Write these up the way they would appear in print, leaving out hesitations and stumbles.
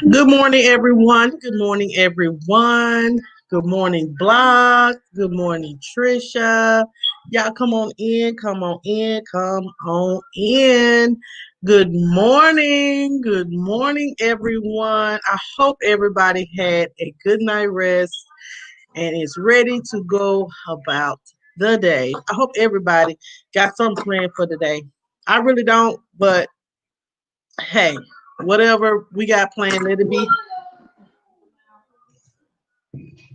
Good morning, everyone. Good morning, everyone. Good morning, Blog. Good morning, Trisha. Y'all come on in, come on in, come on in. Good morning, everyone. I hope everybody had a good night rest and is ready to go about the day. I hope everybody got something planned for the day. I really don't, but hey, whatever we got planned, let it be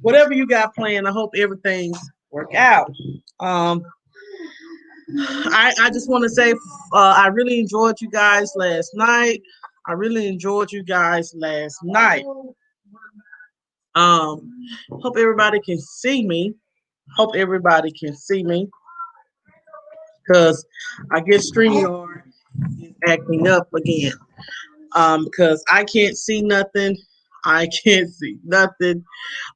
whatever you got planned. I hope everything's work out. Um, I just want to say I really enjoyed you guys last night. I really enjoyed you guys last night. Um, hope everybody can see me. Hope everybody can see me because I guess StreamYard is acting up again. Because I can't see nothing. I can't see nothing.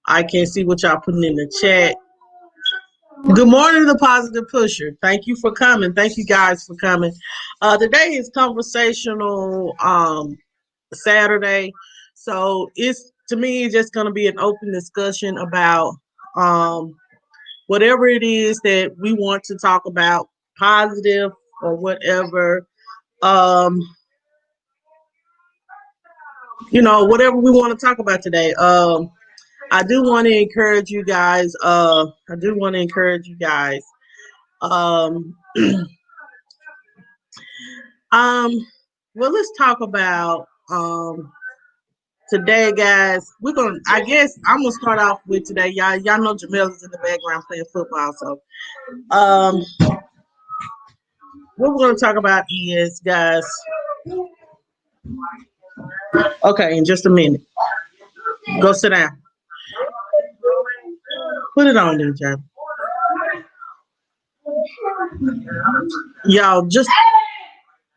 I can't see what y'all putting in the chat. Good morning, the positive pusher. Thank you for coming. Thank you guys for coming. Today is conversational Saturday, so it's to me just going to be an open discussion about um, whatever it is that we want to talk about, positive or whatever. Um, whatever we want to talk about today. I do want to encourage you guys. I do want to encourage you guys. Um, Um, well, let's talk about today, guys. We're gonna. I guess I'm gonna start off with today, y'all. Y'all know Jamel is in the background playing football, so um, what we're gonna talk about is, guys. Okay, in just a minute. Go sit down. Put it on, DJ. Y'all, just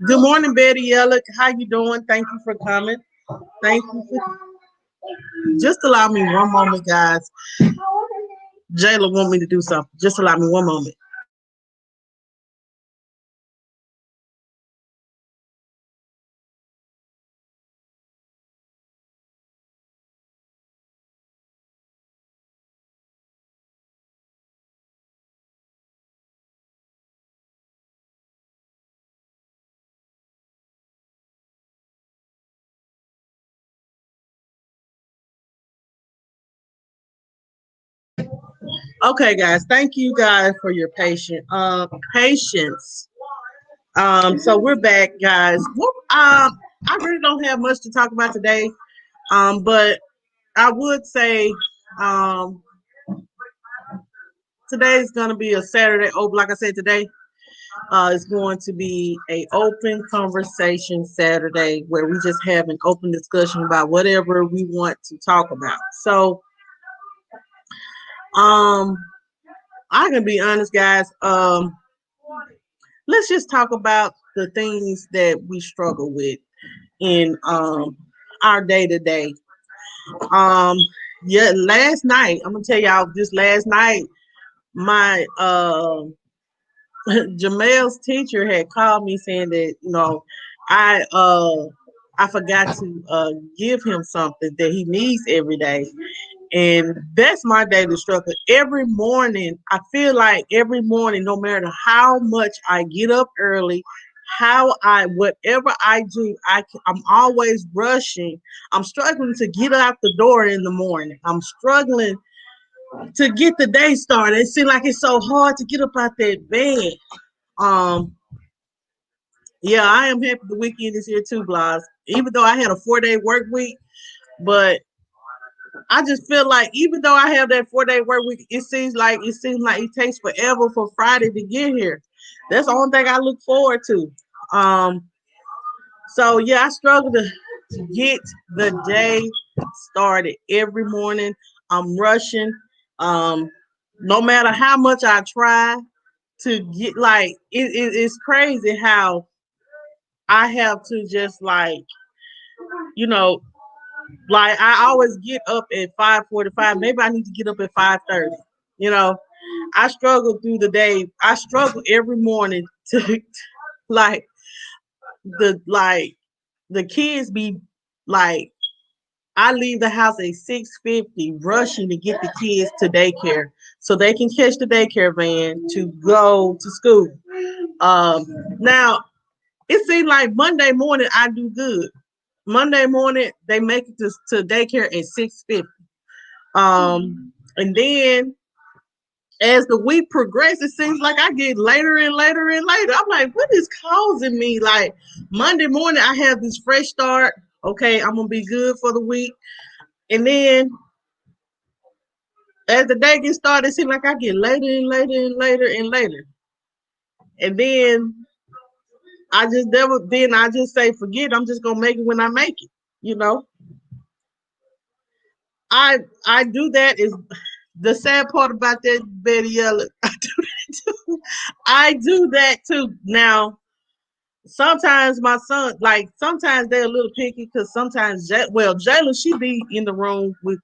good morning, Betty Yellick. How you doing? Thank you for coming. Thank you for. Just allow me one moment, guys. Jayla want me to do something. Just allow me one moment. Okay, guys. Thank you guys for your patience. So we're back, guys. I really don't have much to talk about today. But I would say um, today is going to be a Saturday. Oh, like I said, today is going to be a open conversation Saturday where we just have an open discussion about whatever we want to talk about. So um, I can be honest, guys. Let's just talk about the things that we struggle with in our day to day. Um, yeah, last night I'm gonna tell y'all just last night my Jamel's teacher had called me saying that I uh I forgot to give him something that he needs every day. And that's my daily struggle. Every morning, I feel like every morning, no matter how much I get up early, whatever I do, I'm always rushing. I'm struggling to get out the door in the morning. I'm struggling to get the day started. It seems like it's so hard to get up out that bed. Um, yeah, I am happy the weekend is here too, Blas. Even though I had a 4-day work week, but I just feel like even though I have that 4-day work week, it seems like it takes forever for Friday to get here. That's the only thing I look forward to. Um, so yeah, I struggle to get the day started every morning. I'm rushing. Um, no matter how much I try to get it's crazy how I have to just you know I always get up at 5:45. Maybe I need to get up at 5:30. You know, I struggle through the day. I struggle every morning to like the kids be like I leave the house at 6:50, rushing to get the kids to daycare so they can catch the daycare van to go to school. Um, Now it seems like Monday morning I do good. Monday morning they make it to daycare at 6:50. And then as the week progresses, it seems like I get later and later and later. I'm like, what is causing me? Like Monday morning, I have this fresh start. Okay, I'm gonna be good for the week. And then as the day gets started, it seems like I get later and later and later and later. And then I just say, forget, I'm just gonna make it when I make it. You know, I I do that is the sad part about that, Betty Yellen. I do that too. I do that too. Now, sometimes my son, like sometimes they're a little picky because sometimes, Jayla, she be in the room with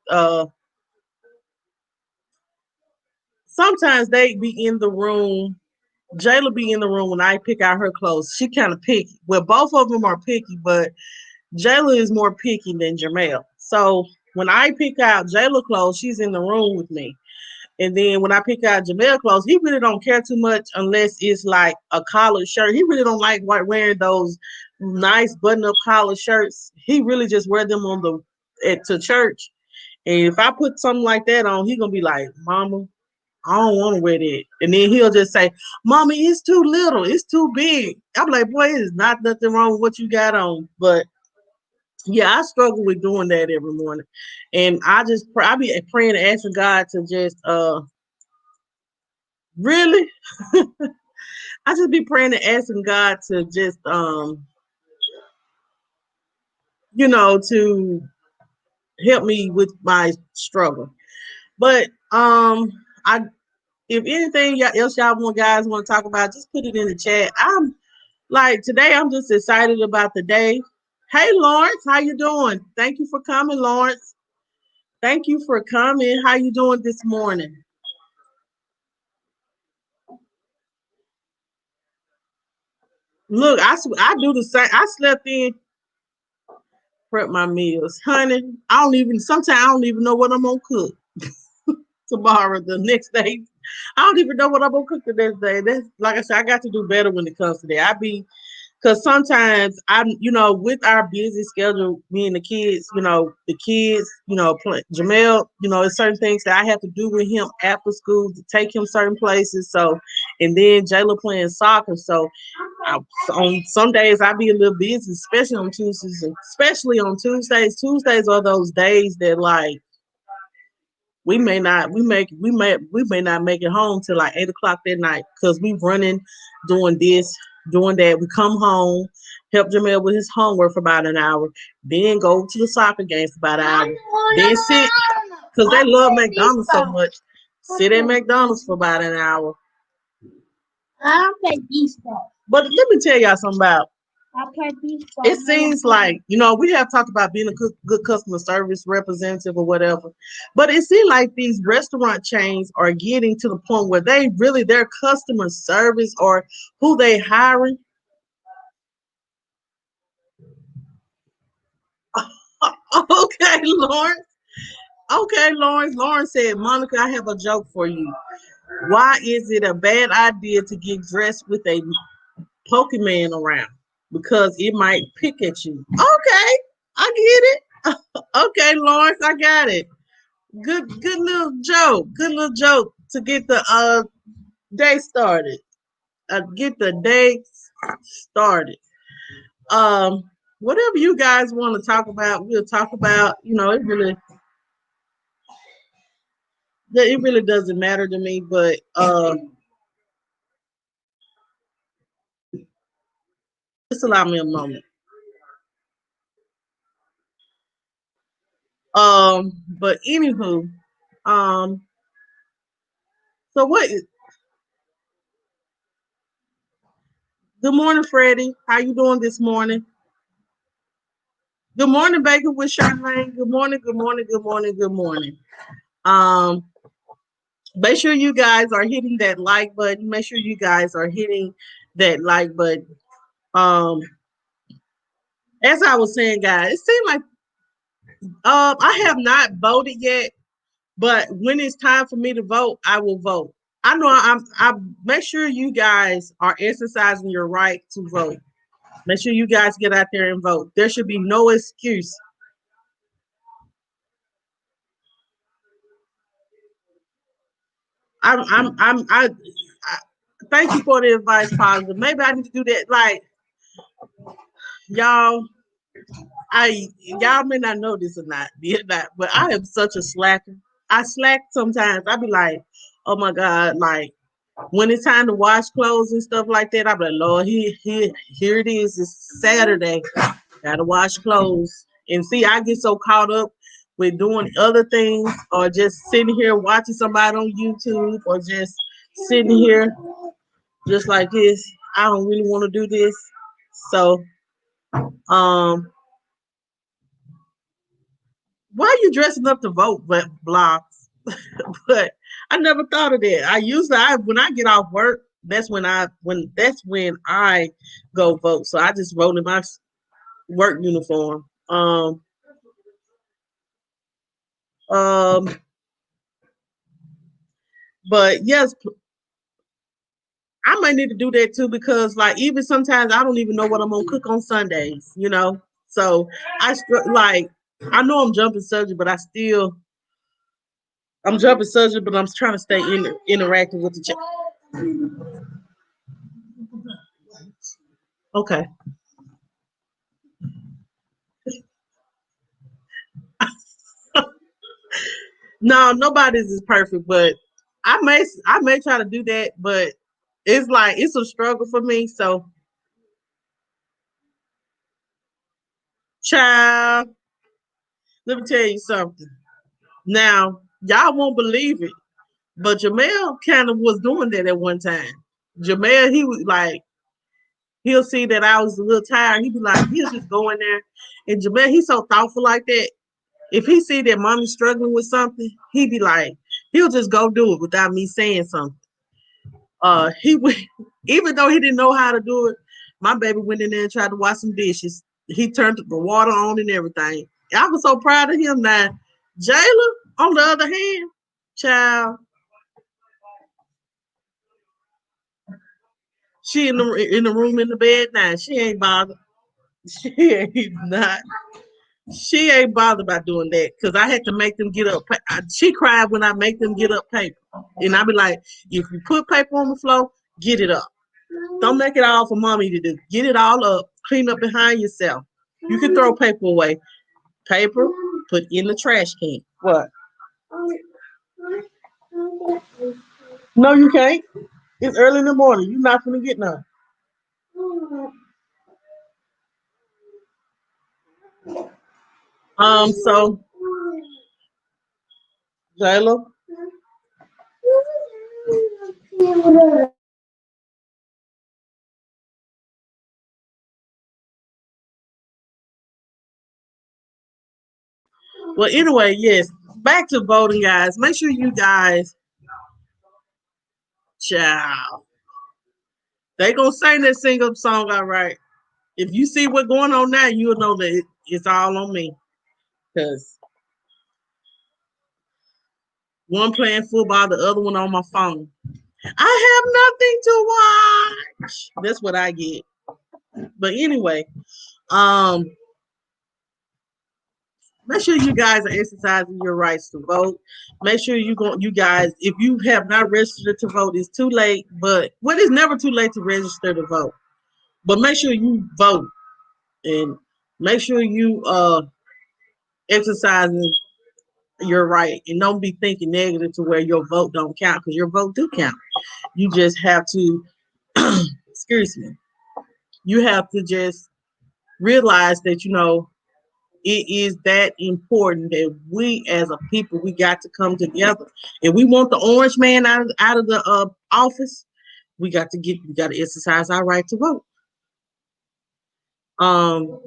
sometimes they be in the room. Jayla be in the room when I pick out her clothes. She kind of picky. Well, both of them are picky, but Jayla is more picky than Jamel. So when I pick out Jayla clothes, she's in the room with me. And then when I pick out Jamel clothes, he really don't care too much unless it's like a collared shirt. He really don't like wearing those nice button-up collared shirts. He really just wear them to church. And if I put something like that on, he gonna be like, "Mama, I don't want to wear that." And then he'll just say, "Mommy, it's too little. It's too big." I'm like, "Boy, there's not nothing wrong with what you got on." But yeah, I struggle with doing that every morning, and I be praying and asking God to just really. I just be praying and asking God to just to help me with my struggle. But I if anything else y'all guys want to talk about, just put it in the chat. I'm like today I'm just excited about the day. Hey Lawrence, how you doing? Thank you for coming, Lawrence. Thank you for coming. How you doing this morning? Look, I do the same. I slept in, prep my meals, honey. Sometimes I don't even know what I'm gonna cook tomorrow, the next day. I don't even know what I'm gonna cook the next day. That's like I said, I got to do better when it comes to that. Because sometimes with our busy schedule, me and the kids, Jamel, it's certain things that I have to do with him after school to take him certain places. So, and then Jayla playing soccer. So, on some days I be a little busy, especially on Tuesdays. Especially on Tuesdays. Tuesdays are those days that like we may not make it home till like 8 o'clock that night because we running, doing this, doing that. We come home, help Jamel with his homework for about an hour, then go to the soccer game for about an hour, then sit because they love McDonald's so much. Sit at McDonald's for about an hour. I play baseball. But let me tell y'all something about it seems like, we have talked about being a good customer service representative or whatever, but it seems like these restaurant chains are getting to the point where their customer service or who they hiring. Okay, Lawrence. Okay, Lawrence. Lawrence said, Monica, I have a joke for you. Why is it a bad idea to get dressed with a Pokemon around? Because it might pick at you. Okay, I get it. Okay, Lawrence, I got it. Good little joke. Good little joke to get the day started. Get the day started. Whatever you guys want to talk about, we'll talk about. It really doesn't matter to me. But just allow me a moment. But anywho, um, so what? Good morning, Freddie. How you doing this morning? Good morning, Baker with Charmaine. Good morning. Good morning. Good morning. Good morning. Um, Make sure you guys are hitting that like button. Make sure you guys are hitting that like button. Um, as I was saying, guys, it seemed like I have not voted yet, but when it's time for me to vote, I will vote. I know I make sure you guys are exercising your right to vote. Make sure you guys get out there and vote. There should be no excuse. I thank you for the advice, positive. Maybe I need to do that. Like y'all, y'all may not know this or not, but I am such a slacker. I slack sometimes. I be like, oh my god, like when it's time to wash clothes and stuff like that, I be like, Lord, here it is. It's Saturday. Gotta wash clothes. And see, I get so caught up with doing other things or just sitting here watching somebody on YouTube or just sitting here just like this. I don't really want to do this. So, um, why are you dressing up to vote, but blocks? But I never thought of that. When I get off work, that's when I go vote. So I just vote in my work uniform. Um, but yes, I might need to do that too because like even sometimes I don't even know what I'm gonna cook on Sundays, you know. So like I know I'm jumping subject, but I'm jumping subject, but I'm trying to stay interactive with the chat. Okay. No, nobody's is perfect, but I may try to do that, but it's like it's a struggle for me. So, child, let me tell you something. Now, y'all won't believe it, but Jamel kind of was doing that at one time. Jamel, he was like, he'll see that I was a little tired. He'd be like, he'll just go in there. And Jamel, he's so thoughtful like that. If he see that mommy's struggling with something, he'd be like, he'll just go do it without me saying something. He would, even though he didn't know how to do it, my baby went in there and tried to wash some dishes. He turned the water on and everything. I was so proud of him. Now, Jayla, on the other hand, child, she in the room in the bed now. She ain't bothered. She ain't not. She ain't bothered by doing that because I had to make them get up. She cried when I make them get up paper, and I be like, if you put paper on the floor, get it up. Don't make it all for mommy to do. Get it all up. Clean up behind yourself. You can throw paper away. Paper, put in the trash can. What? No, you can't. It's early in the morning. You're not gonna get none. So Jayla. Well, anyway, yes. Back to voting, guys. Make sure you guys, child. They gonna sing that sing up song, all right. If you see what's going on now, you'll know that it's all on me. Cause one playing football, the other one on my phone. I have nothing to watch. That's what I get. But anyway, um, make sure you guys are exercising your rights to vote. Make sure you guys, if you have not registered to vote, it's too late. But it's never too late to register to vote. But make sure you vote and make sure you exercising your right and don't be thinking negative to where your vote don't count because your vote do count. You just have to excuse me. You have to just realize that it is that important that we as a people we got to come together. If we want the orange man out of the office, we got to exercise our right to vote. Um,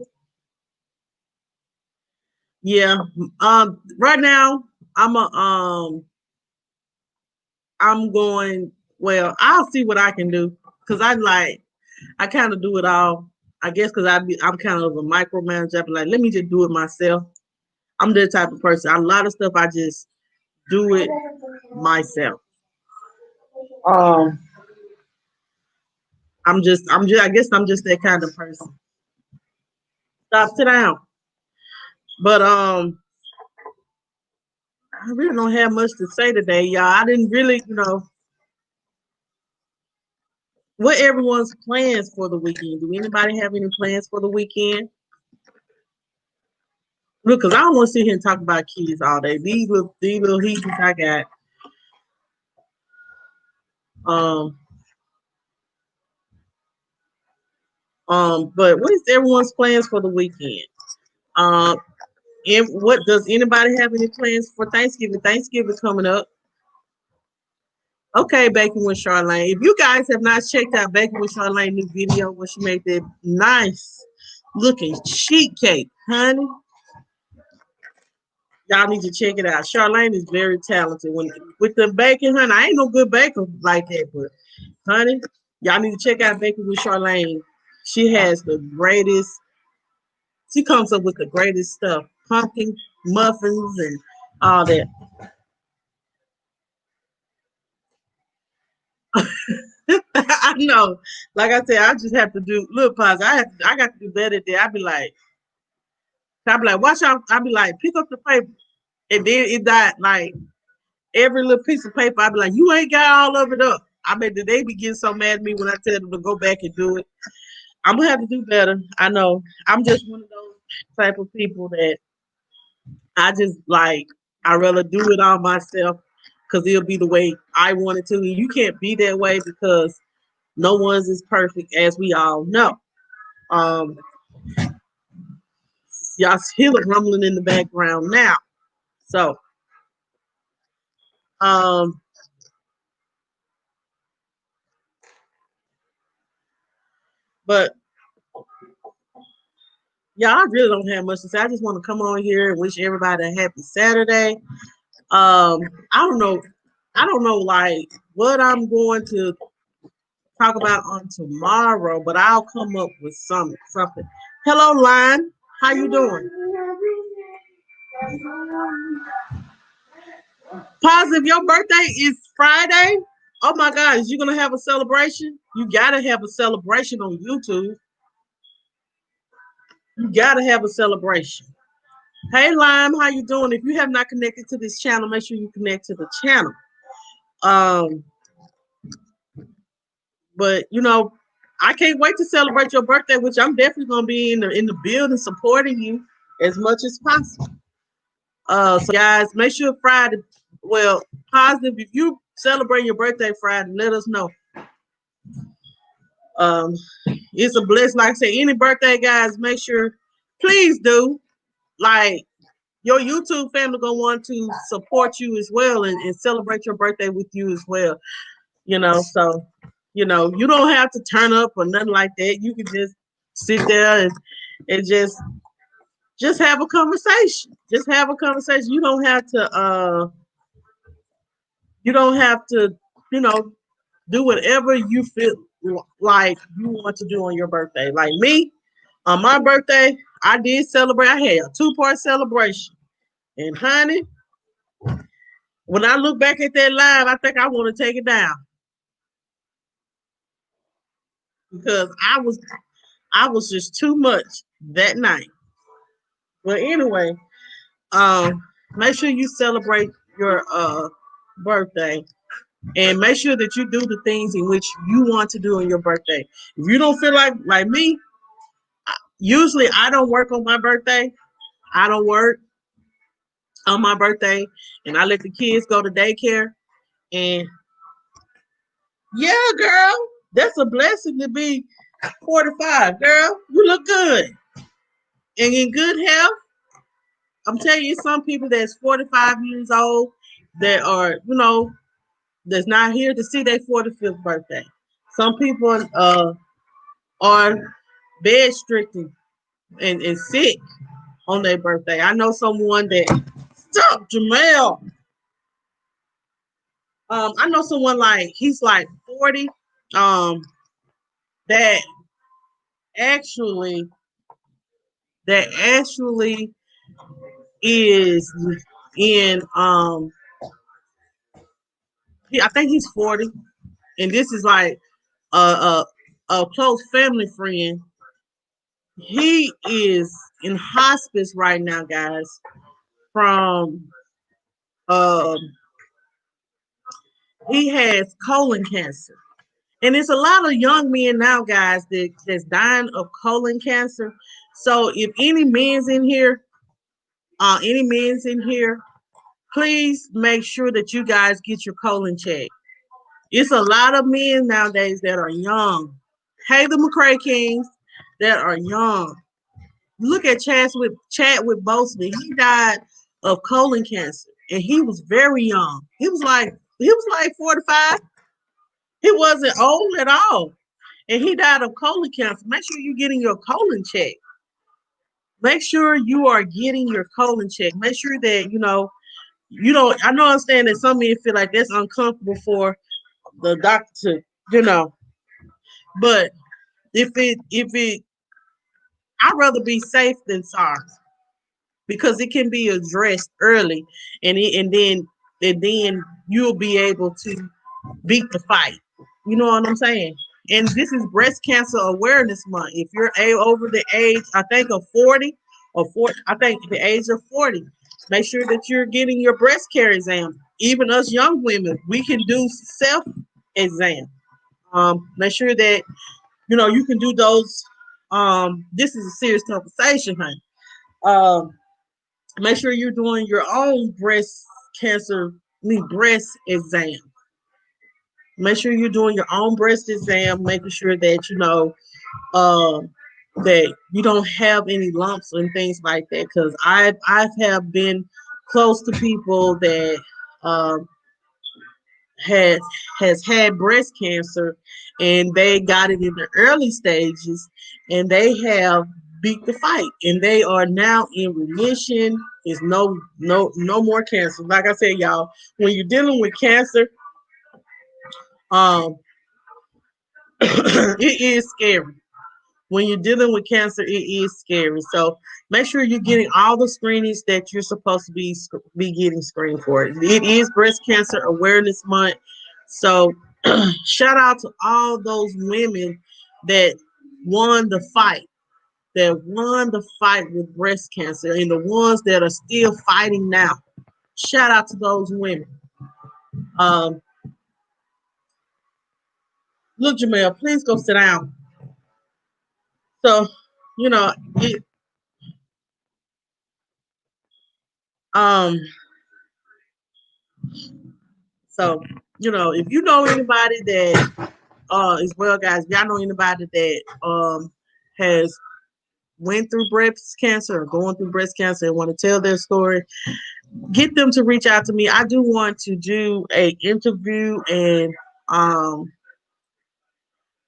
yeah. Right now I'm going. Well, I'll see what I can do because I kind of do it all. I guess because I'm kind of a micromanager. I be like, let me just do it myself. I'm that type of person. A lot of stuff I just do it myself. Um, I guess I'm just that kind of person. Stop, sit down. But I really don't have much to say today, y'all. I didn't really, what everyone's plans for the weekend. Do anybody have any plans for the weekend? Look, cause I don't want to sit here and talk about kids all day. These little heathens I got. Um, but what is everyone's plans for the weekend? Um, and what does anybody have any plans for Thanksgiving? Thanksgiving's coming up. Okay, Baking with Charlene. If you guys have not checked out Baking with Charlene new video where she made that nice looking sheet cake, honey, y'all need to check it out. Charlene is very talented when with the baking, honey. I ain't no good baker like that, but honey, y'all need to check out Baking with Charlene. She has the greatest. She comes up with the greatest stuff: pumpkin muffins and all that. I know. Like I said, I just have to do look pause. I got to do better there. I be like, watch out. I be like, pick up the paper. And then it died like every little piece of paper. I be like, you ain't got all of it up. I mean, they be getting so mad at me when I tell them to go back and do it. I'm gonna have to do better. I know. I'm just one of those type of people that I just like. I rather do it all myself because it'll be the way I want it to. And you can't be that way because no one's is perfect, as we all know. Um, y'all hear it rumbling in the background now. So, um, but yeah, I really don't have much to say. I just want to come on here and wish everybody a happy Saturday. Um, I don't know, like what I'm going to talk about on tomorrow, but I'll come up with something. Hello, Line. How you doing? Positive. Your birthday is Friday. Oh my God, is you gonna have a celebration? You gotta have a celebration on YouTube. You gotta have a celebration. Hey Lime, how you doing? If you have not connected to this channel, make sure you connect to the channel. Um, but I can't wait to celebrate your birthday, which I'm definitely gonna be in the building supporting you as much as possible. So guys, make sure Friday. Well, positive. If you celebrate your birthday Friday, let us know. Um, it's a blessing. Like I say, any birthday, guys, make sure, please do. Like your YouTube family gonna want to support you as well and celebrate your birthday with you as well. So you don't have to turn up or nothing like that. You can just sit there and just have a conversation. Just have a conversation. You don't have to, you know, do whatever you feel like you want to do on your birthday. Like me, on my birthday, I did celebrate. I had a two-part celebration. And honey, when I look back at that live, I think I want to take it down because I was just too much that night. But anyway, um, make sure you celebrate your birthday and make sure that you do the things in which you want to do on your birthday. If you don't feel like me, usually I don't work on my birthday. I don't work on my birthday, and I let the kids go to daycare. And yeah, girl, that's a blessing to be 45. Girl, you look good and in good health. I'm telling you, some people that's 45 years old that are, that's not here to see their 45th birthday. Some people are bed stricken and sick on their birthday. I know someone that stop Jamel. I know someone like he's like 40. Um, that actually that actually is in I think he's 40, and this is like a close family friend. He is in hospice right now, guys, from um he has colon cancer. And it's a lot of young men now, guys, that's dying of colon cancer. So if any men's in here, please make sure that you guys get your colon checked. It's a lot of men nowadays that are young. Hey, the McCray Kings that are young. Look at Chadwick Boseman. He died of colon cancer, and he was very young. He was like 45. He wasn't old at all, and he died of colon cancer. Make sure you're getting your colon checked. Make sure you are getting your colon checked. Make sure that you don't. I know I understand that some men feel like that's uncomfortable for the doctor to, you know, but if it, I'd rather be safe than sorry because it can be addressed early, and then you'll be able to beat the fight. You know what I'm saying? And this is Breast Cancer Awareness Month. If you're over the age, I think of 40 or 40, I think the age of 40, make sure that you're getting your breast care exam. Even us young women, we can do self exam. Make sure that you can do those. This is a serious conversation, honey. Make sure you're doing your own cancer, breast exam. Make sure you're doing your own breast exam, making sure that um, that you don't have any lumps and things like that. Because I have been close to people that um, has has had breast cancer, and they got it in the early stages, and they have beat the fight, and they are now in remission. There's no more cancer. Like I said, y'all, when you're dealing with cancer, um, it is scary. When you're dealing with cancer, it is scary. So make sure you're getting all the screenings that you're supposed to be getting screened for. It is Breast Cancer Awareness Month. So shout out to all those women that won the fight, with breast cancer, and the ones that are still fighting now. Shout out to those women. Um, Look, Jamel, please go sit down. So, you know, it, um, so if you know anybody that as well, guys, if y'all know anybody that has went through breast cancer or going through breast cancer and want to tell their story, get them to reach out to me. I do want to do a interview, and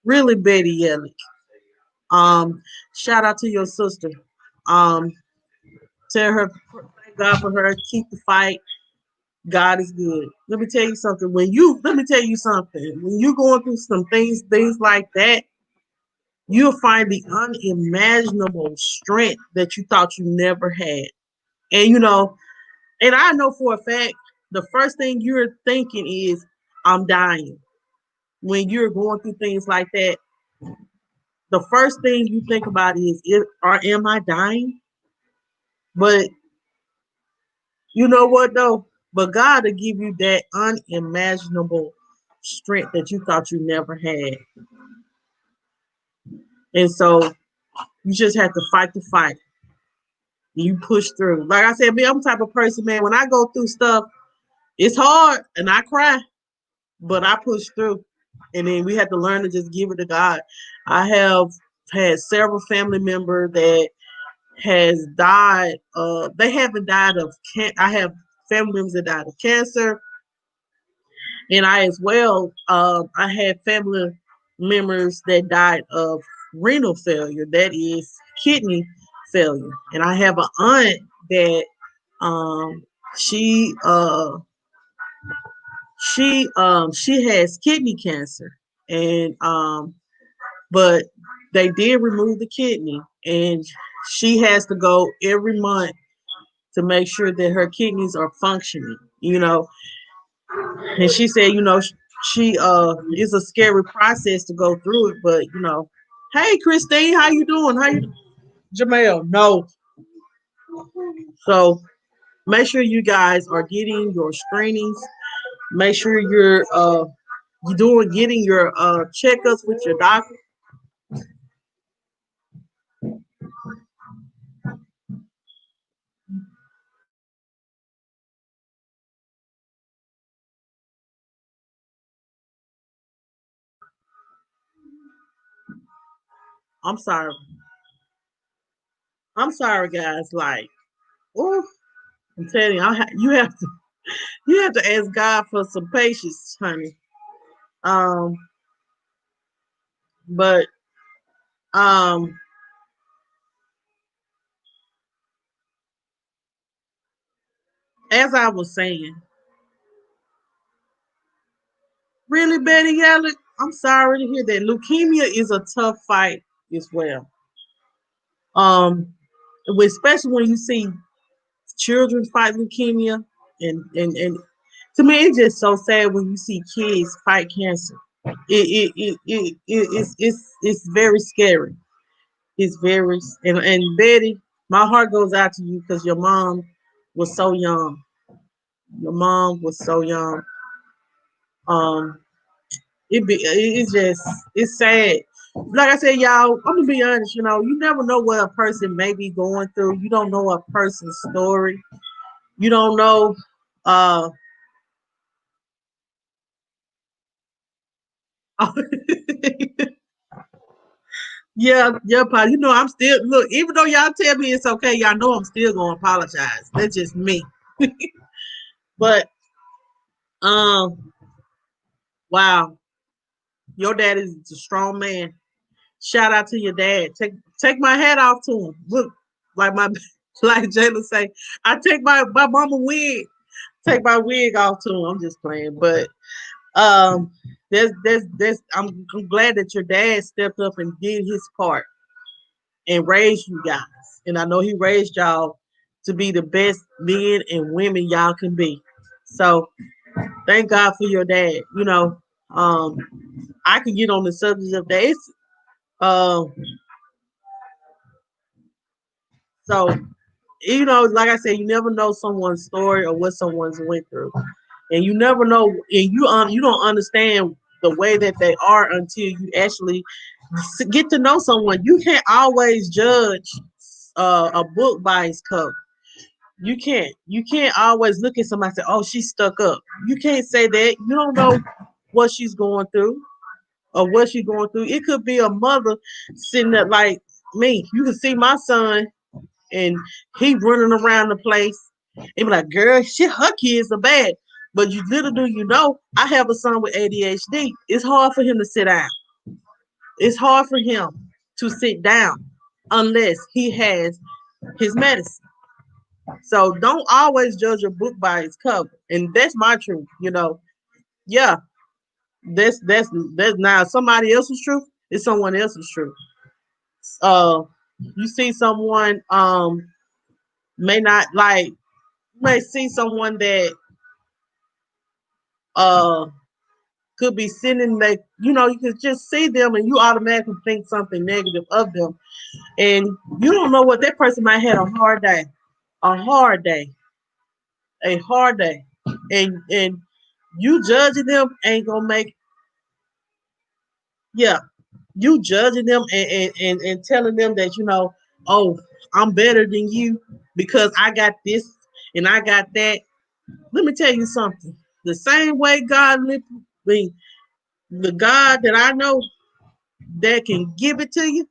really, Betty Yellick. Shout out to your sister. Um, Tell her, thank God for her. Keep the fight. God is good. Let me tell you something. Let me tell you something. When you're going through some things like that, you'll find the unimaginable strength that you thought you never had. And and I know for a fact, the first thing you're thinking is, I'm dying. When you're going through things like that, the first thing you think about is, am I dying? But you know what though? But God will give you that unimaginable strength that you thought you never had. And so you just have to fight the fight. You push through. Like I said, me, I'm the type of person, man, when I go through stuff, it's hard and I cry, but I push through. And then we have to learn to just give it to God. I have had several family members that has died. They haven't died of I have family members that died of cancer, and I as well. I had family members that died of renal failure. That is kidney failure, and I have an aunt that um, she she has kidney cancer, and but they did remove the kidney, and she has to go every month to make sure that her kidneys are functioning, you know. And she said, you know, she it's a scary process to go through it, but you know, hey Christine, how you doing? How you Jamel? No. So make sure you guys are getting your screenings. Make sure you're doing getting your checkups with your doctor. I'm sorry. I'm sorry, guys. Like, oh, I'm telling you, you have to ask God for some patience, honey. Um, but um, as I was saying, really, Betty Allen, I'm sorry to hear that. Leukemia is a tough fight as well. Um, especially when you see children fight leukemia, and to me, it's just so sad when you see kids fight cancer. It's very scary. It's very and Betty, my heart goes out to you because your mom was so young. Your mom was so young. Um, it's just it's sad. Like I said, y'all, I'm gonna be honest. You know, you never know what a person may be going through. You don't know a person's story. You don't know. Uh, yeah, yeah, pa. You know, I'm still look. Even though y'all tell me it's okay, y'all know I'm still gonna apologize. That's just me. But wow, your dad is a strong man. Shout out to your dad. Take my hat off to him. Look, like my like Jayla say, I take my mama wig. Take my wig off to him. I'm just playing, but um, there's I'm glad that your dad stepped up and did his part and raised you guys. And I know he raised y'all to be the best men and women y'all can be. So thank God for your dad. You know, um, I can get on the subject of days. Um, so you know, like I said, you never know someone's story or what someone's went through, and you never know, and you don't understand the way that they are until you actually get to know someone. You can't always judge a book by its cover. You can't always look at somebody and say, "Oh, she's stuck up." You can't say that. You don't know what she's going through or what she's going through. It could be a mother sitting there like me. You can see my son and he running around the place and be like, "Girl, shit, her kids are bad." But you little do you know, I have a son with ADHD. It's hard for him to sit down. It's hard for him to sit down unless he has his medicine. So don't always judge a book by its cover. And that's my truth, you know. Yeah, that's now somebody else's truth. It's someone else's truth. Uh you see someone may not like you may see someone that uh could be sitting like you know, you could just see them and you automatically think something negative of them. And you don't know what that person might have a hard day. A hard day. A hard day. And you judging them ain't gonna make yeah, you judging them and telling them that you know, oh, I'm better than you because I got this and I got that. Let me tell you something. The same way God me, the God that I know that can give it to you,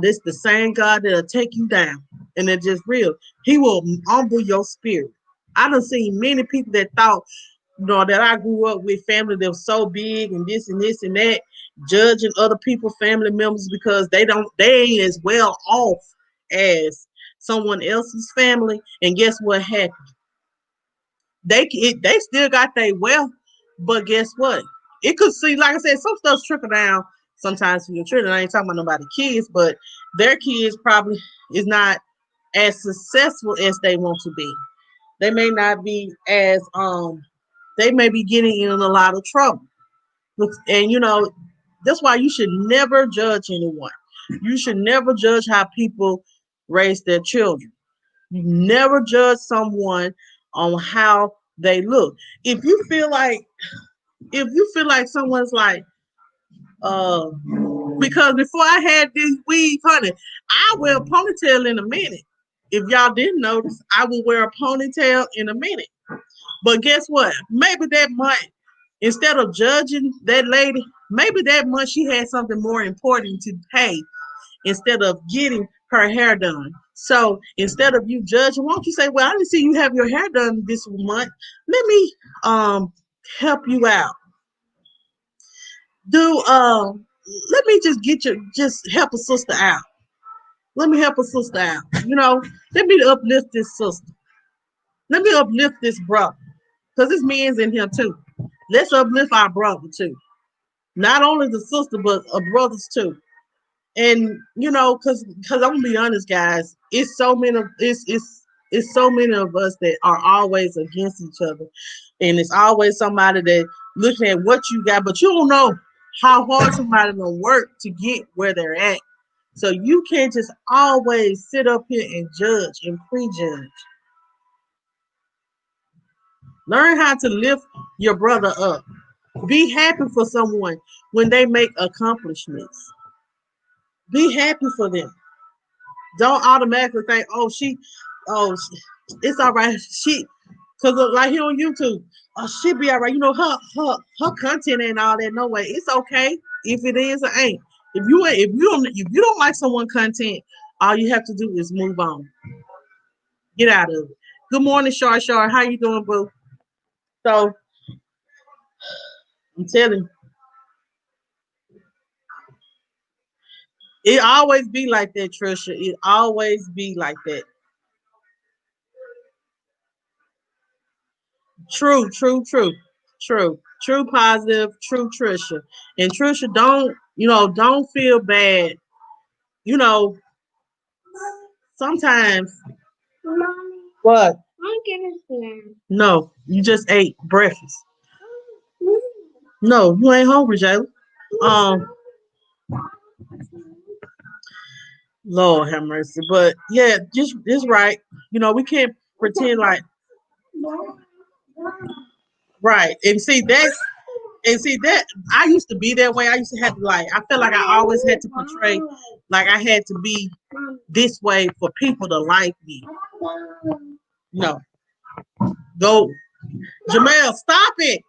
this the same God that'll take you down. And it's just real. He will humble your spirit. I done seen many people that thought, you know, that I grew up with family that was so big and this and that, judging other people, family members because they ain't as well off as someone else's family. And guess what happened? They still got their wealth, but guess what? It could see, like I said, some stuff's trickle down sometimes for your children. I ain't talking about nobody kids, but their kids probably is not. as successful as they want to be. They may not be as they may be getting in a lot of trouble. And that's why you should never judge anyone. You should never judge how people raise their children. You never judge someone on how they look. If you feel like someone's like uh because before I had this weave, honey, I wear a ponytail in a minute. If y'all didn't notice, I will wear a ponytail in a minute. But guess what? Maybe that month, instead of judging that lady, maybe that month she had something more important to pay instead of getting her hair done. So instead of you judging, why don't you say, "Well, I didn't see you have your hair done this month. Let me help you out. Do let me just help a sister out. Let me help a sister out. Let me uplift this sister. Let me uplift this brother. Because this man's in here too. Let's uplift our brother too. Not only the sister, but brothers too. And because I'm gonna be honest, guys, it's so many of us that are always against each other, and it's always somebody that looking at what you got, but you don't know how hard somebody gonna work to get where they're at. So you can't just always sit up here and judge and prejudge. Learn how to lift your brother up. Be happy for someone when they make accomplishments. Be happy for them. Don't automatically think, it's all right. Cause like here on YouTube, she be all right. Her content ain't all that. No way. It's okay if it is or ain't. If you don't like someone content, all you have to do is move on. Get out of it. Good morning, Shar. How you doing, boo? So I'm telling you, it always be like that, Trisha. It always be like that. True, positive, true, Trisha. And Trisha, don't feel bad. You know, sometimes. Mommy. What? I'm getting snack. No, you just ate breakfast. No, you ain't hungry, Jayla. Um, Lord have mercy. But yeah, just right. We can't pretend like right. And see that I used to be that way. I used to have to I felt like I always had to portray like I had to be this way for people to like me. No. Go. Jamel, stop it.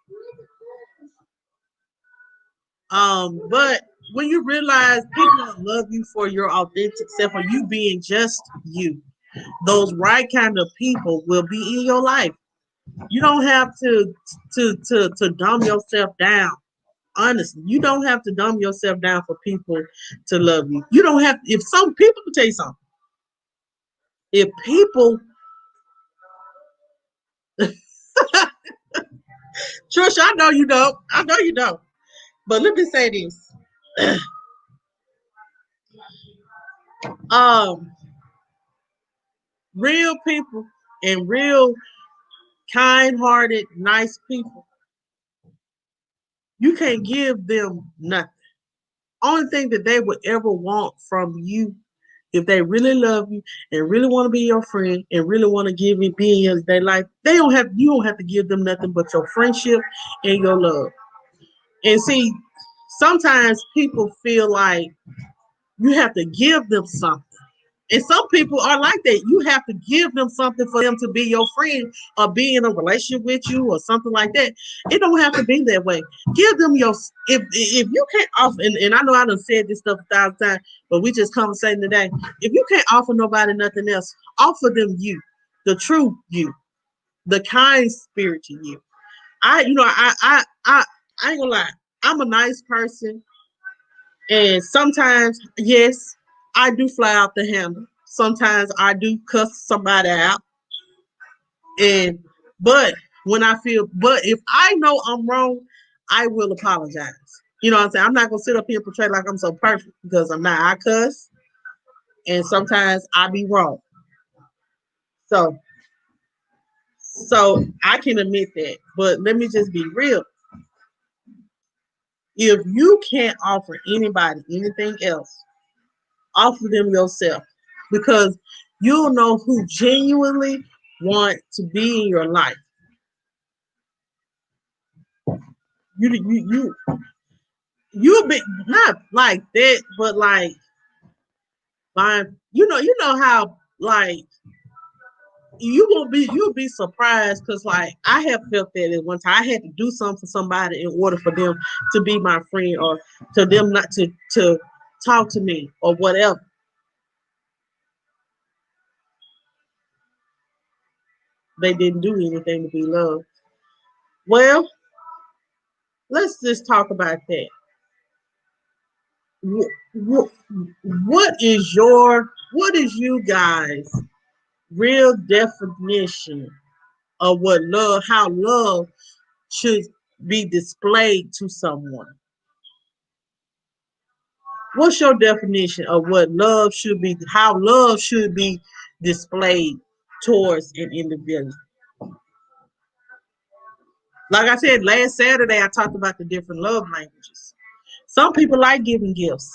But when you realize people love you for your authentic self or you being just you, those right kind of people will be in your life. You don't have to dumb yourself down. Honestly, you don't have to dumb yourself down for people to love you. You don't have if some people tell you something. If people Trisha, I know you don't. I know you don't. But let me say this. um Real people and real kind-hearted, nice people, you can't give them nothing. Only thing that they would ever want from you, if they really love you and really want to be your friend and really want to give it be in their life, you don't have to give them nothing but your friendship and your love. And see, sometimes people feel like you have to give them something. And some people are like that. You have to give them something for them to be your friend or be in a relationship with you or something like that. It don't have to be that way. Give them if you can't offer and I know I done said this stuff 1,000 times, but we just conversating today. If you can't offer nobody nothing else, offer them you, the true you, the kind spirit to you. I ain't gonna lie. I'm a nice person. And sometimes, yes, I do fly out the handle. Sometimes I do cuss somebody out. And but but if I know I'm wrong, I will apologize. You know what I'm saying? I'm not gonna sit up here and portray like I'm so perfect because I'm not. I cuss and sometimes I be wrong. So so I can admit that. But let me just be real. If you can't offer anybody anything else, offer them yourself, because you'll know who genuinely want to be in your life. You you'll be not like that, but like fine. You know how like you'll be surprised because like I have felt that at one time I had to do something for somebody in order for them to be my friend or to them not to talk to me or whatever. They didn't do anything to be loved. Well, let's just talk about that. What is you guys real definition of what love, how love should be displayed to someone? What's your definition of what love should be, how love should be displayed towards an individual? Like I said, last Saturday I talked about the different love languages. Some people like giving gifts.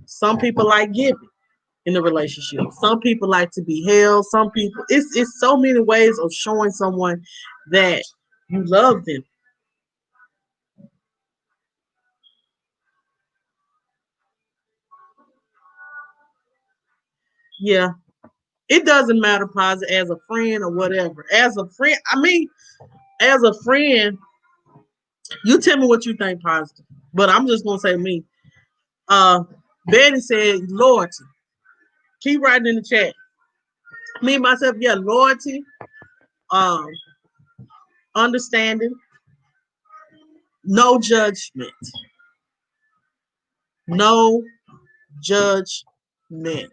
Some people like giving in the relationship. Some people like to be held. Some people, it's so many ways of showing someone that you love them. Yeah, it doesn't matter, positive as a friend or whatever. As a friend, I mean, as a friend, you tell me what you think positive. But I'm just gonna say me. Uh, Betty said loyalty. Keep writing in the chat. Me myself, yeah, loyalty, um, understanding, no judgment, no judgment.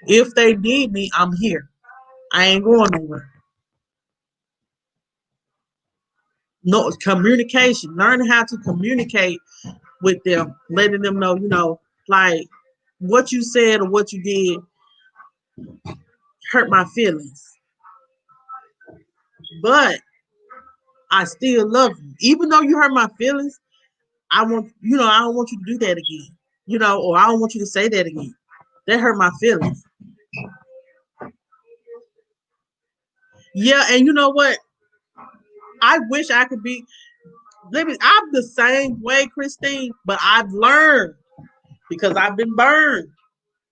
If they need me, I'm here. I ain't going nowhere. No communication. Learn how to communicate with them, letting them know, like what you said or what you did hurt my feelings. But I still love you. Even though you hurt my feelings, I don't want you to do that again. Or I don't want you to say that again. That hurt my feelings. Yeah, and you know what? I wish I could be. I'm the same way, Christine, but I've learned because I've been burned.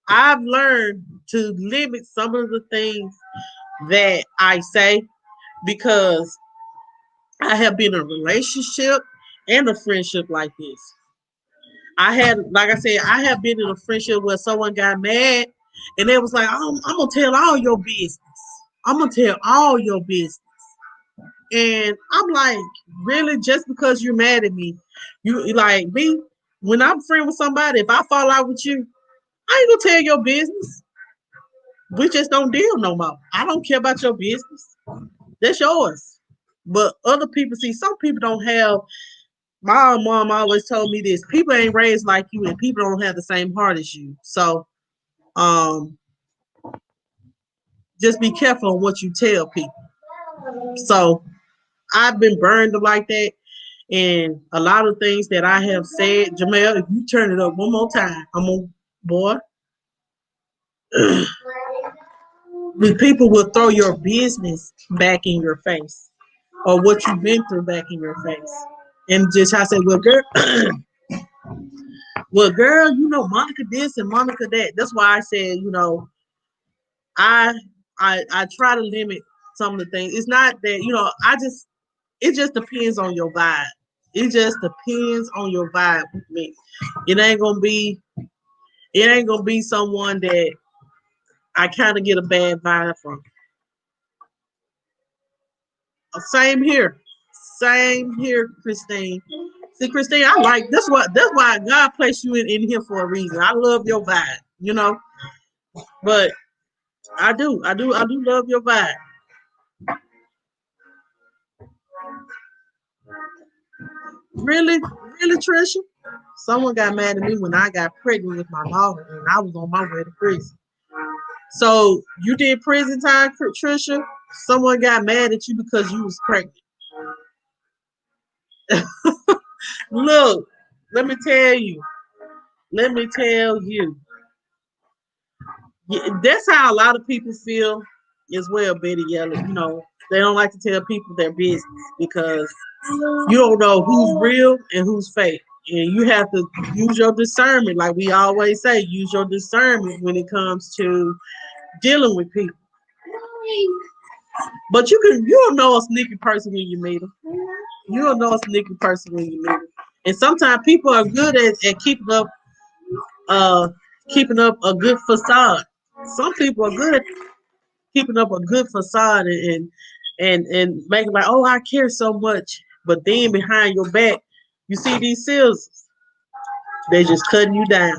I've learned to limit some of the things that I say because I have been in a relationship and a friendship like this. Like I said, I have been in a friendship where someone got mad and they was like, I'm going to tell all your business. I'm going to tell all your business. And I'm like, really? Just because you're mad at me? You like me? When I'm friend with somebody, if I fall out with you, I ain't gonna tell your business. We just don't deal no more. I don't care about your business. That's yours. But other people, see, some people don't have. My mom always told me this: people ain't raised like you, and people don't have the same heart as you. So, um, just be careful on what you tell people. So, I've been burned like that, and a lot of things that I have said, Jamel, if you turn it up one more time, I'm gonna, boy. People will throw your business back in your face or what you've been through back in your face. And just I say, well, girl, Monica this and Monica that. That's why I said, I I try to limit some of the things. It's not that, it just depends on your vibe. It just depends on your vibe with me. It ain't gonna be it ain't gonna be someone that I kind of get a bad vibe from. Same here. Same here, Christine. See, Christine, I like that's why God placed you in here for a reason. I love your vibe, but I do love your vibe. Really, really, Trisha. Someone got mad at me when I got pregnant with my daughter, and I was on my way to prison. So you did prison time, Trisha. Someone got mad at you because you was pregnant. Look, let me tell you. Let me tell you. That's how a lot of people feel as well, Betty Yellow. They don't like to tell people their business because you don't know who's real and who's fake. And you have to use your discernment, like we always say, use your discernment when it comes to dealing with people. But you'll know a sneaky person when you meet them. You'll know a sneaky person when you meet them. And sometimes people are good at uh keeping up a good facade. Some people are good at keeping up a good facade and making like, oh, I care so much. But then behind your back, you see these seals, they just cutting you down.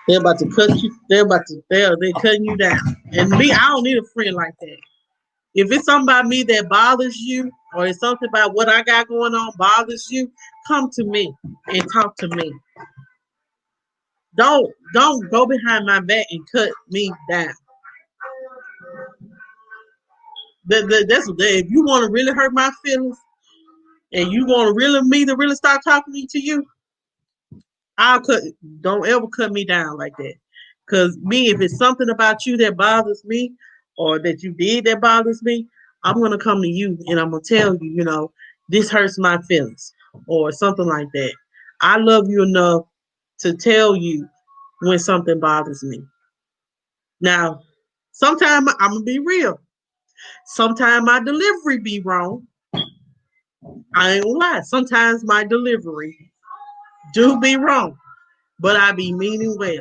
They're about to cut you. They're cutting you down. And me, I don't need a friend like that. If it's something about me that bothers you, or it's something about what I got going on bothers you, come to me and talk to me. Don't go behind my back and cut me down. That's what if you want to really hurt my feelings and you want to really me to really start talking to you, I'll cut. Don't ever cut me down like that. Cause me, if it's something about you that bothers me, or that you did that bothers me, I'm gonna come to you and I'm gonna tell you, this hurts my feelings, or something like that. I love you enough to tell you when something bothers me. Now, sometimes I'm gonna be real. Sometimes my delivery be wrong. I ain't gonna lie. Sometimes my delivery do be wrong, but I be meaning well.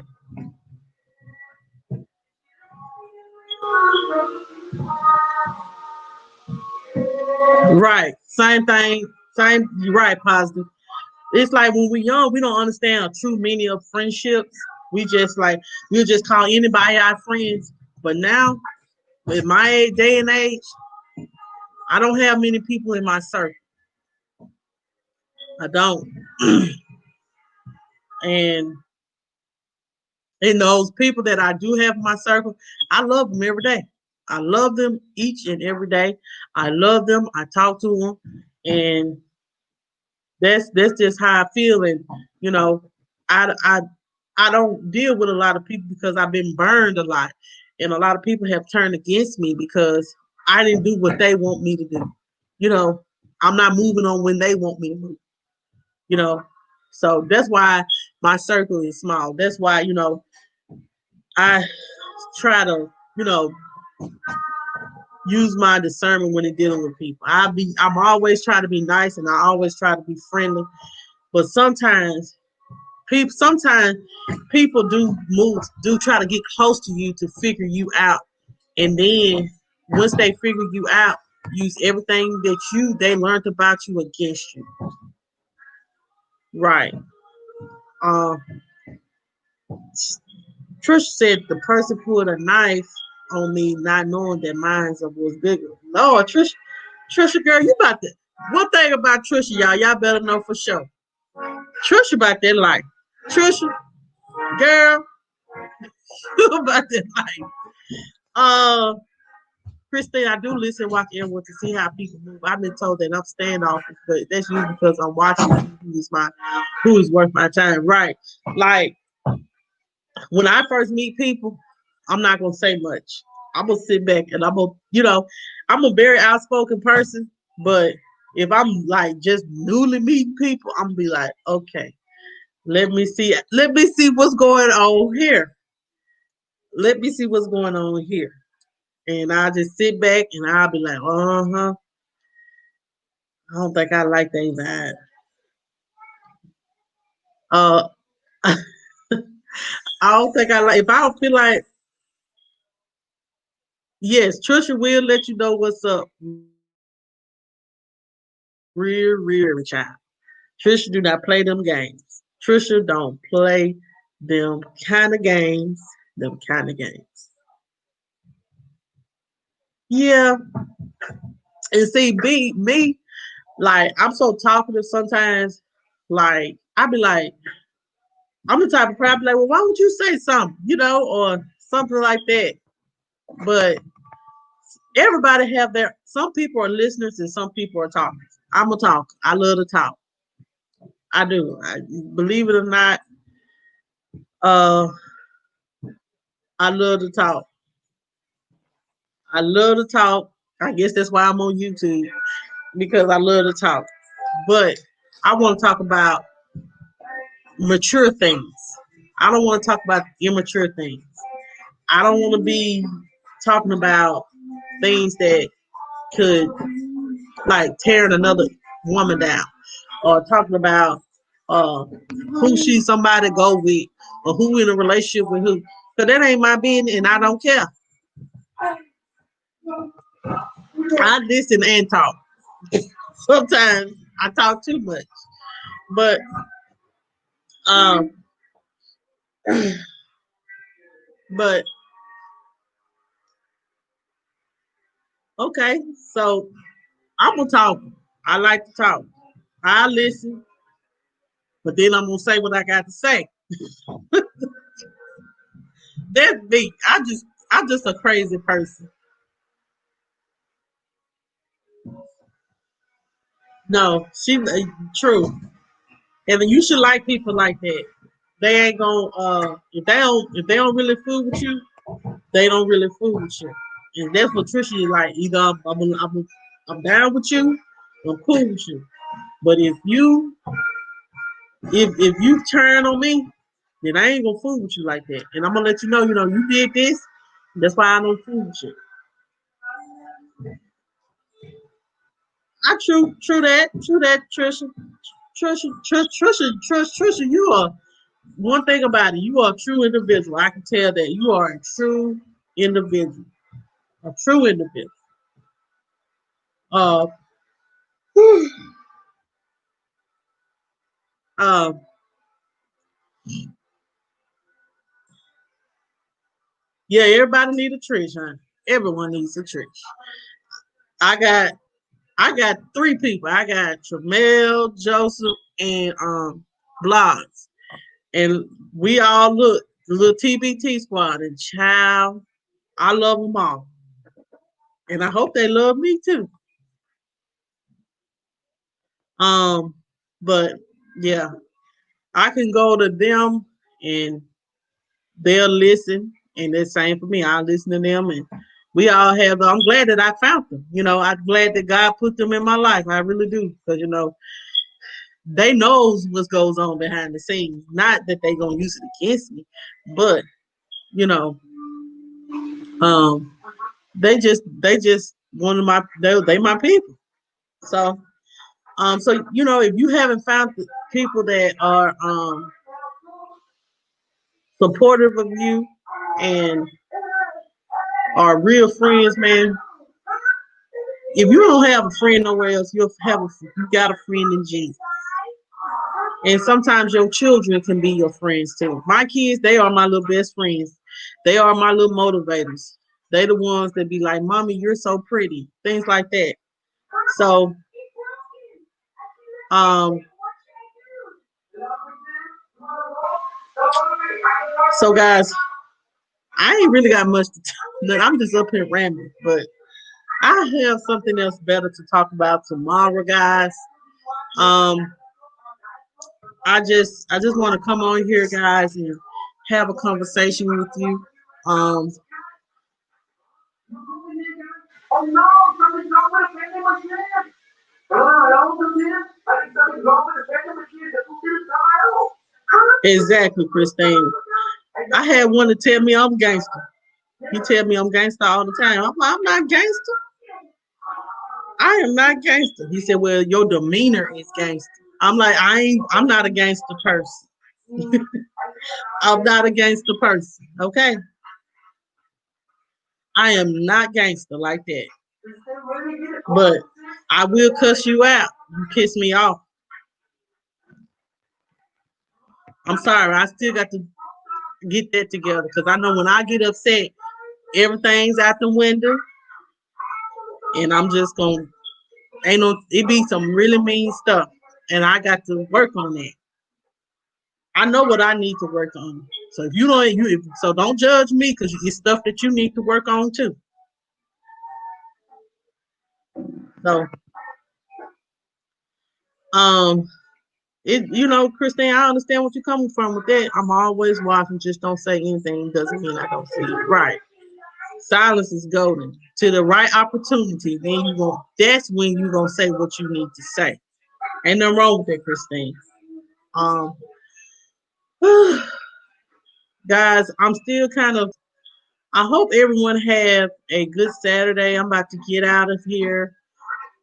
Right. Same thing. Same. You're right. Positive. It's like when we're young, we don't understand a true meaning of friendships. We just like we'll just call anybody our friends. But now, with my day and age, I don't have many people in my circle. I don't. And those people that I do have in my circle, I love them every day. I love them each and every day. I love them. I talk to them, and that's just how I feel. And you know, I I I don't deal with a lot of people because I've been burned a lot, and a lot of people have turned against me because I didn't do what they want me to do. You know, I'm not moving on when they want me to move. You know, so that's why my circle is small. That's why I try to use my discernment when dealing with people. I'm always trying to be nice and I always try to be friendly, but sometimes people do try to get close to you to figure you out, and then once they figure you out, use everything that they learned about you against you. Right. Uh, Trish said the person pulled a knife on me, not knowing that mine was bigger. Lord, Trisha, girl, you about to. One thing about Trisha, y'all better know for sure. Trisha about that life. Trisha, girl, you about that life. Uh, Christine, I do listen, watch everyone to see how people move. I've been told that I'm standoffish, but that's usually because I'm watching who is worth my time. Right. Like when I first meet people, I'm not gonna say much. I'm gonna sit back and I'm a very outspoken person, but if I'm like just newly meeting people, I'm gonna be like, okay, let me see what's going on here. Let me see what's going on here. And I'll just sit back and I'll be like, uh-huh. I don't think I like that vibe. I don't think I like if I don't feel like yes, Trisha will let you know what's up. Real child. Trisha do not play them games. Trisha don't play them kind of games. Them kind of games. Yeah. And see, me, like I'm so talkative sometimes. Like I be like, I'm the type of crap like, well, why would you say something, or something like that? But everybody have their. Some people are listeners and some people are talkers. I'm a talker. I love to talk. I do. Believe it or not, uh, I love to talk. I love to talk. I guess that's why I'm on YouTube because I love to talk. But I want to talk about mature things. I don't want to talk about immature things. I don't want to be talking about things that could like tearing another woman down or talking about who she somebody go with or who in a relationship with who. Because that ain't my business and I don't care. I listen and talk. Sometimes I talk too much. But um but okay, so I'm a talker. I like to talk. I listen, but then I'm gonna say what I got to say. That's me. I'm just a crazy person. No, true. And then you should like people like that. They ain't gonna if they don't really fool with you, they don't really fool with you. And that's what Trisha is like. Either I'm down with you, I'm cool with you. But if you turn on me, then I ain't gonna fool with you like that. And I'm gonna let you know, you did this. That's why I don't fool with you. True that, Trisha. Trisha, you are one thing about it. You are a true individual. I can tell that you are a true individual, a true individual. Uh, uh, yeah, everybody need a Trish, honey. Everyone needs a Trish. I got I got three people. I got Tramel, Joseph, and Blogs. And we all look the little TBT squad and child. I love them all. And I hope they love me too. Um, but yeah, I can go to them and they'll listen, and the same for me. I'll listen to them, and we all have. I'm glad that I found them. I'm glad that God put them in my life. I really do, because they knows what goes on behind the scenes. Not that they gonna use it against me, but you know, um, they just one of my they my people. So if you haven't found the people that are supportive of you and are real friends, man. If you don't have a friend nowhere else, you got a friend in Jesus. And sometimes your children can be your friends too. My kids, they are my little best friends. They are my little motivators. They the ones that be like, "Mommy, you're so pretty." Things like that. So, um, guys, I ain't really got much to look. I'm just up here rambling, but I have something else better to talk about tomorrow, guys. Um, I just want to come on here, guys, and have a conversation with you. Um, exactly, Christine. I had one to tell me I'm gangster. He tell me I'm gangster all the time. I'm like, I'm not gangster. I am not gangster. He said, well, your demeanor is gangster. I'm like, I'm not a gangster person. I'm not a gangster person. Okay. I am not gangster like that. But I will cuss you out. You piss me off. I'm sorry. I still got to get that together because I know when I get upset, everything's out the window, and I'm just gonna it be some really mean stuff, and I got to work on that. I know what I need to work on. So if you don't, so don't judge me because it's stuff that you need to work on too. So, um, Christine, I understand what you're coming from with that. I'm always watching. Just don't say anything. Doesn't mean I don't see it. Right. Silence is golden. To the right opportunity, then you going that's when you gonna say what you need to say. Ain't nothing wrong with that, Christine. Um, guys, I'm still kind of. I hope everyone have a good Saturday. I'm about to get out of here.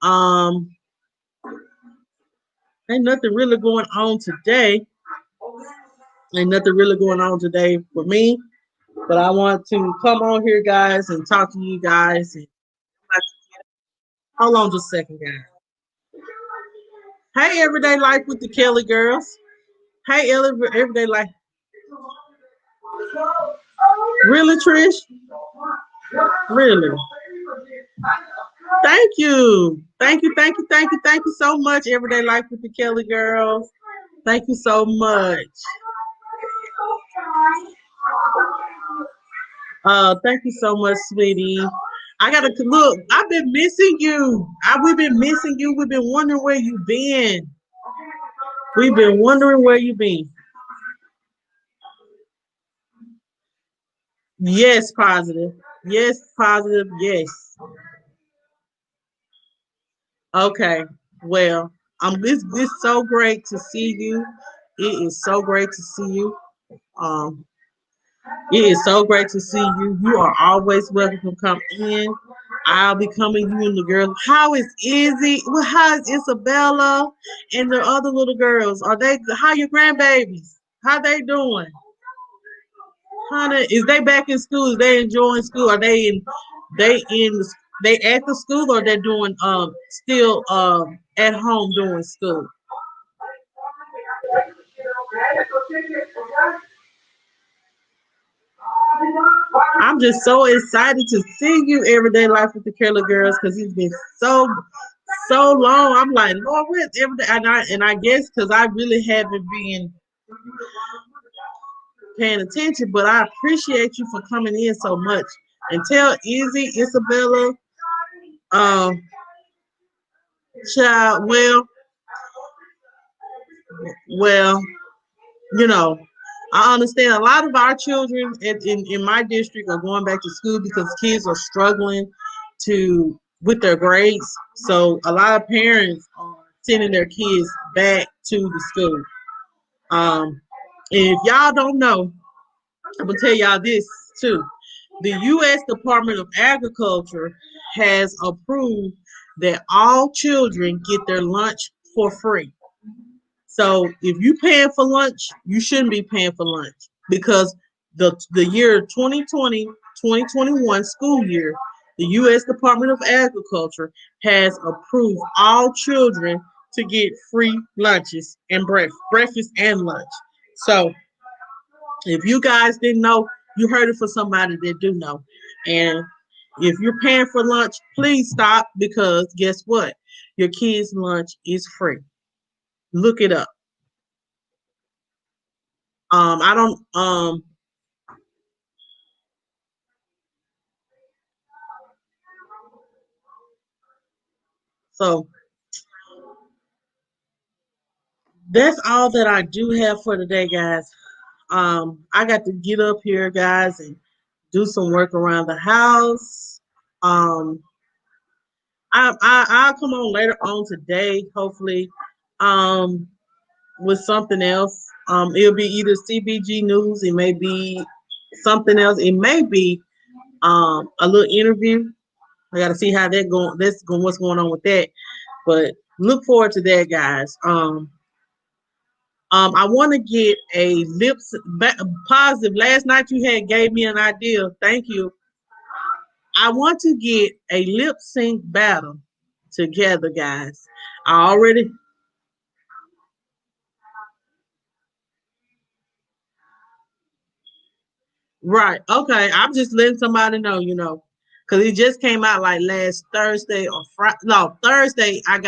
Um, ain't nothing really going on today. Ain't nothing really going on today for me. But I want to come on here, guys, and talk to you guys. And hold on just a second, guys. Hey, Everyday Life with the Kelly girls. Hey, Everyday Life. Really, Trish? Really? Thank you. Thank you, thank you, thank you, thank you so much, Everyday Life with the Kelly girls. Thank you so much. Thank you so much, sweetie. I gotta look. I've been missing you. We've been missing you. We've been wondering where you've been. We've been wondering where you've been. Yes, positive. Yes, positive. Yes. Okay. Well, it's so great to see you. It is so great to see you. Um, it is so great to see you. You are always welcome to come in. I'll be coming you and the girls. How is Izzy? Well, how is Isabella and the other little girls? How your grandbabies? How they doing? Honey, is they back in school? Is they enjoying school? Are they at the school or they're doing still at home doing school? I'm just so excited to see you everyday life with the Curly girls because it's been so long. I'm like, Lord, where's every day? And I guess because I really haven't been paying attention, but I appreciate you for coming in so much. And tell Izzy, Isabella, um, child, well, you know, I understand a lot of our children in my district are going back to school because kids are struggling to with their grades. So a lot of parents are sending their kids back to the school. And if y'all don't know, I'm gonna tell y'all this too. The U.S. Department of Agriculture has approved that all children get their lunch for free. So if you paying for lunch, you shouldn't be paying for lunch because the year 2020-2021 school year, the U.S. Department of Agriculture has approved all children to get free lunches and breakfast and lunch. So if you guys didn't know, you heard it from somebody that do know. And if you're paying for lunch, please stop because guess what? Your kids' lunch is free. Look it up. I don't so that's all that I do have for today, guys. I got to get up here, guys, and do some work around the house. Um, I'll come on later on today, hopefully, um, with something else. It'll be either CBG news, it may be something else, it may be a little interview. I got to see how that going. That's going. What's going on with that? But look forward to that, guys. I want to get a positive. Last night you had gave me an idea. Thank you. I want to get a lip sync battle together, guys. I already right. Okay, I'm just letting somebody know. Because it just came out like last Thursday or Friday. No, Thursday. I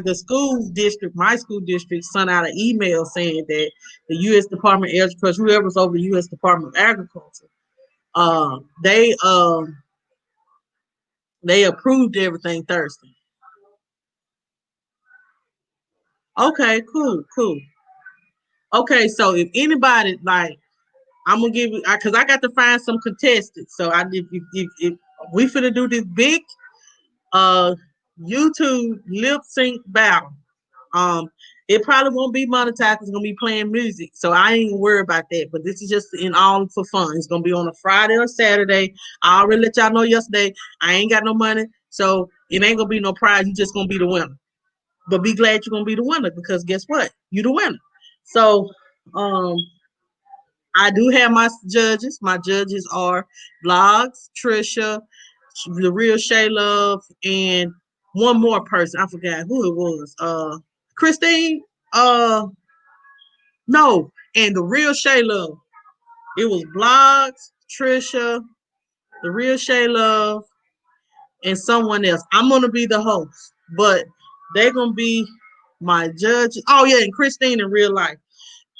the school district, my school district, sent out an email saying that the U.S. Department of Agriculture, whoever's over the U.S. Department of Agriculture, uh, they um they approved everything Thursday. Okay, cool. Okay, so if anybody like, I'm gonna give you because I got to find some contestants. So if we finna do this big uh YouTube lip sync battle. It probably won't be monetized. It's gonna be playing music, so I ain't worried about that. But this is just in all for fun. It's gonna be on a Friday or Saturday. I already let y'all know yesterday. I ain't got no money, so it ain't gonna be no prize. You just gonna be the winner. But be glad you're gonna be the winner because guess what? You the winner. So um I do have my judges. My judges are Vlogs, Trisha, the real Shay Love, and one more person. I forgot who it was. Christine. No, and the real Shay Love. It was Vlogs, Trisha, the real Shay Love, and someone else. I'm gonna be the host, but they're gonna be my judges. Oh yeah, and Christine in real life.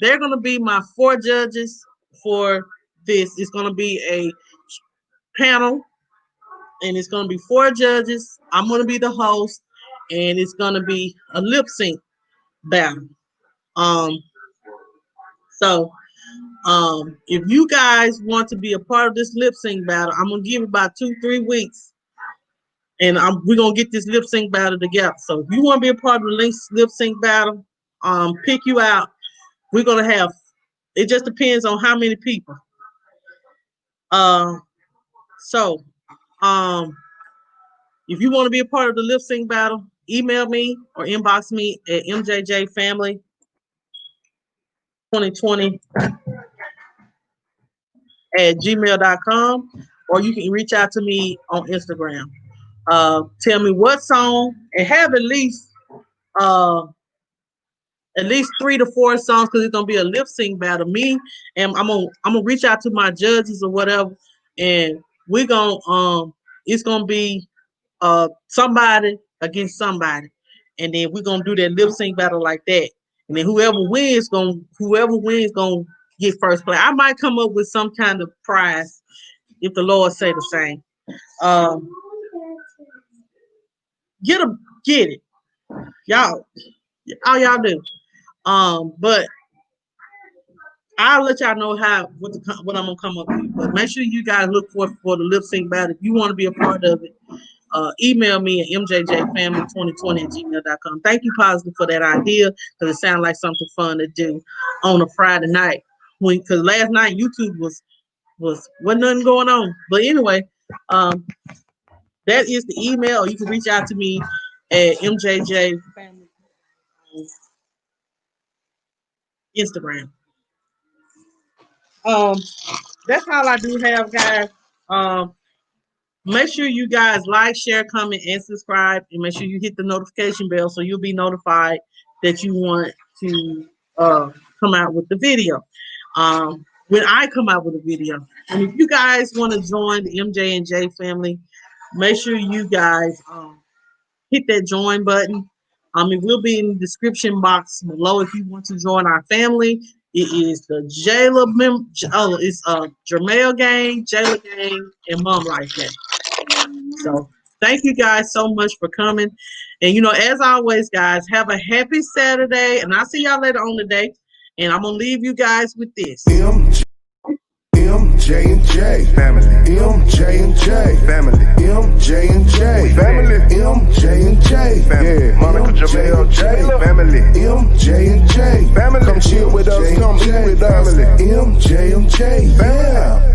They're gonna be my 4 judges for this. It's gonna be a panel, and it's gonna be 4 judges. I'm gonna be the host, and it's gonna be a lip sync battle. Um, so if you guys want to be a part of this lip sync battle, I'm gonna give it about 2-3 weeks, and we're gonna get this lip sync battle together. So if you want to be a part of the lip sync battle, pick you out. We're gonna have. It just depends on how many people. So if you want to be a part of the lip sync battle, email me or inbox me at mjjfamily2020@gmail.com, or you can reach out to me on Instagram. Tell me what song, and have at least 3 to 4 songs because it's gonna be a lip sync battle. Me and I'm gonna reach out to my judges or whatever, and we're gonna it's gonna be somebody against somebody, and then we're gonna do that lip sync battle like that, and then whoever wins gonna get first place. I might come up with some kind of prize if the Lord say the same. Get it, y'all. All y'all do. But I'll let y'all know what I'm gonna come up with. But make sure you guys look for the lip sync battle. If you want to be a part of it, email me at mjjfamily2020@gmail.com. Thank you, Positive, for that idea because it sounded like something fun to do on a Friday night. Because last night YouTube wasn't nothing going on. But anyway, that is the email. Or you can reach out to me at mjjfamily Instagram. That's all I do have, guys. Make sure you guys like, share, comment, and subscribe, and make sure you hit the notification bell so you'll be notified that you want to come out with the video. When I come out with a video, and if you guys want to join the MJ and J family, make sure you guys hit that join button. It will be in the description box below if you want to join our family. It is the Jayla it's Jermail gang, Jayla gang, and Mom Life gang. So thank you guys so much for coming. And as always, guys, have a happy Saturday, and I'll see y'all later on today. And I'm gonna leave you guys with this. MJ and J family, MJ and J family, MJ and J family, MJ and J family, Monica Jamel J family, MJ and J family. Come chill with us, come eat with us, MJ and J family.